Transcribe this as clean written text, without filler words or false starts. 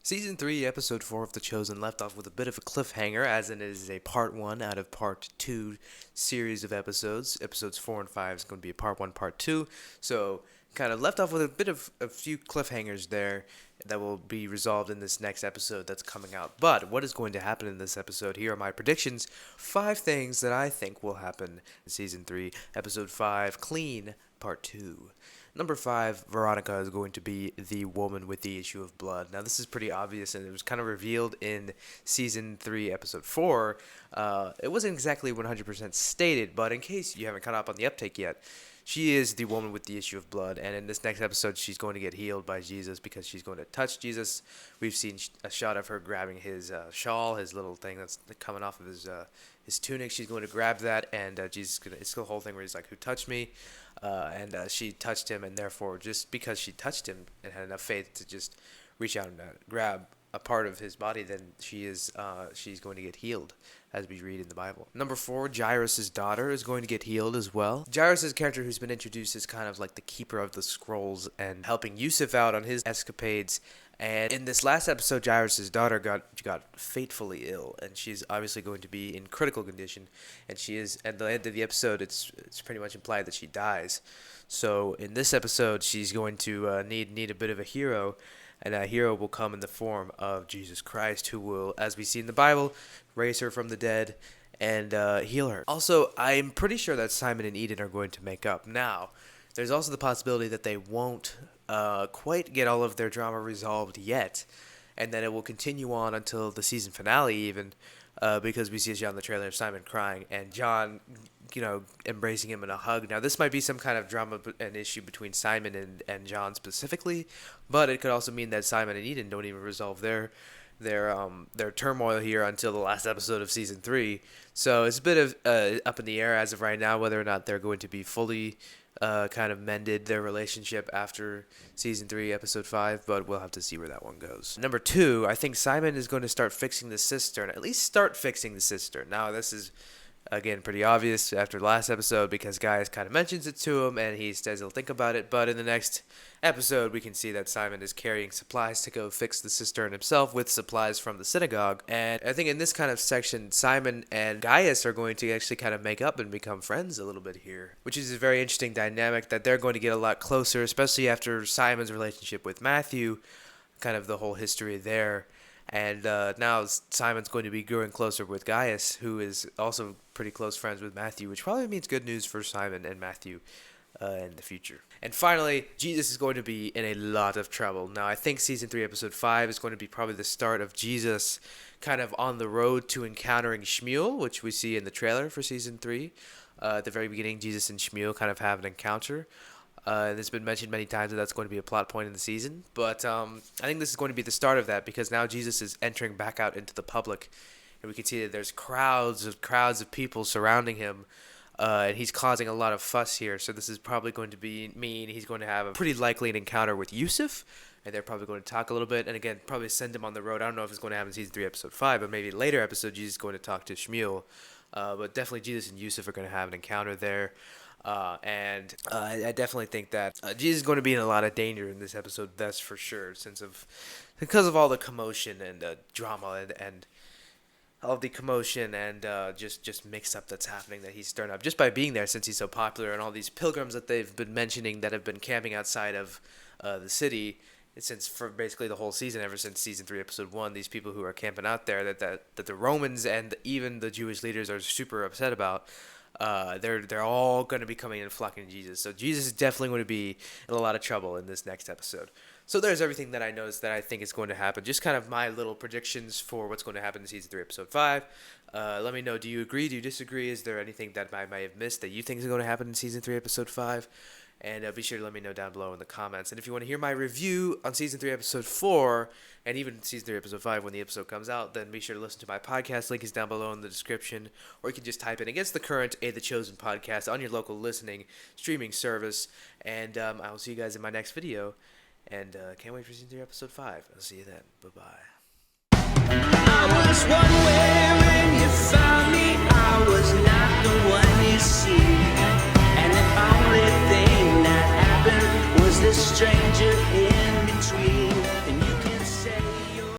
Season 3, Episode 4 of The Chosen left off with a bit of a cliffhanger, as it is a part 1 out of part 2 series of episodes. Episodes 4 and 5 is going to be a part 1, part 2. So, kind of left off with a few cliffhangers there that will be resolved in this next episode that's coming out. But what is going to happen in this episode? Here are my predictions. 5 things that I think will happen in Season 3, Episode 5, Clean, Part 2. Number 5, Veronica is going to be the woman with the issue of blood. Now, this is pretty obvious, and it was kind of revealed in Season 3, Episode 4. It wasn't exactly 100% stated, but in case you haven't caught up on the uptake yet, she is the woman with the issue of blood, and in this next episode, she's going to get healed by Jesus because she's going to touch Jesus. We've seen a shot of her grabbing his shawl, his little thing that's coming off of his tunic. She's going to grab that, and Jesus is going to, it's the whole thing where he's like, "Who touched me?" And she touched him, and therefore, just because she touched him and had enough faith to just reach out and grab a part of his body, then she's going to get healed, as we read in the Bible. Number 4, Jairus' daughter is going to get healed as well. Jairus is a character who's been introduced as kind of like the keeper of the scrolls and helping Yusuf out on his escapades. And in this last episode, Jairus' daughter got fatefully ill, and she's obviously going to be in critical condition. And she is, at the end of the episode, it's pretty much implied that she dies. So in this episode, she's going to need a bit of a hero, and that hero will come in the form of Jesus Christ, who will, as we see in the Bible, raise her from the dead and heal her. Also, I'm pretty sure that Simon and Eden are going to make up. Now, there's also the possibility that they won't quite get all of their drama resolved yet, and that it will continue on until the season finale even, because we see a shot in the trailer of Simon crying and John, embracing him in a hug. Now, this might be some kind of drama and issue between Simon and John specifically, but it could also mean that Simon and Eden don't even resolve their turmoil here until the last episode of season 3. So it's a bit of up in the air as of right now whether or not they're going to be fully kind of mended their relationship after season 3, episode 5, but we'll have to see where that one goes. Number 2, I think Simon is going to start fixing the cistern, at least start fixing the cistern. Now, this is, again, pretty obvious after the last episode because Gaius kind of mentions it to him and he says he'll think about it, but in the next episode we can see that Simon is carrying supplies to go fix the cistern himself with supplies from the synagogue. And I think in this kind of section, Simon and Gaius are going to actually kind of make up and become friends a little bit here, which is a very interesting dynamic that they're going to get a lot closer, especially after Simon's relationship with Matthew, kind of the whole history there. And now Simon's going to be growing closer with Gaius, who is also pretty close friends with Matthew, which probably means good news for Simon and Matthew in the future. And finally, Jesus is going to be in a lot of trouble. Now, I think Season 3, Episode 5 is going to be probably the start of Jesus kind of on the road to encountering Shmuel, which we see in the trailer for Season 3. At the very beginning, Jesus and Shmuel kind of have an encounter. It's been mentioned many times that that's going to be a plot point in the season, but I think this is going to be the start of that because now Jesus is entering back out into the public, and we can see that there's crowds of people surrounding him, and he's causing a lot of fuss here. So this is probably going to mean he's going to have a pretty likely an encounter with Yusuf, and they're probably going to talk a little bit, and again, probably send him on the road. I don't know if it's going to happen in Season 3, Episode 5, but maybe later episode Jesus is going to talk to Shmuel, but definitely Jesus and Yusuf are going to have an encounter there. And I definitely think that Jesus is going to be in a lot of danger in this episode, that's for sure, because of all the commotion and drama and all the commotion and just mix-up that's happening that he's stirring up just by being there since he's so popular, and all these pilgrims that they've been mentioning that have been camping outside of the city since for basically the whole season, ever since Season 3, Episode 1, these people who are camping out there that the Romans and even the Jewish leaders are super upset about. They're all going to be coming and flocking to Jesus. So Jesus is definitely going to be in a lot of trouble in this next episode. So there's everything that I noticed that I think is going to happen. Just kind of my little predictions for what's going to happen in Season 3, Episode 5. Let me know, do you agree? Do you disagree? Is there anything that I might have missed that you think is going to happen in Season 3, Episode 5? And be sure to let me know down below in the comments. And if you want to hear my review on Season 3, Episode 4, and even Season 3, Episode 5 when the episode comes out, then be sure to listen to my podcast. Link is down below in the description. Or you can just type in Against the Current, The Chosen podcast on your local listening, streaming service. And I will see you guys in my next video. And can't wait for Season 3, Episode 5. I'll see you then. Bye-bye. I was one way when you found me. I was not the one you see. And the only thing that happened was this stranger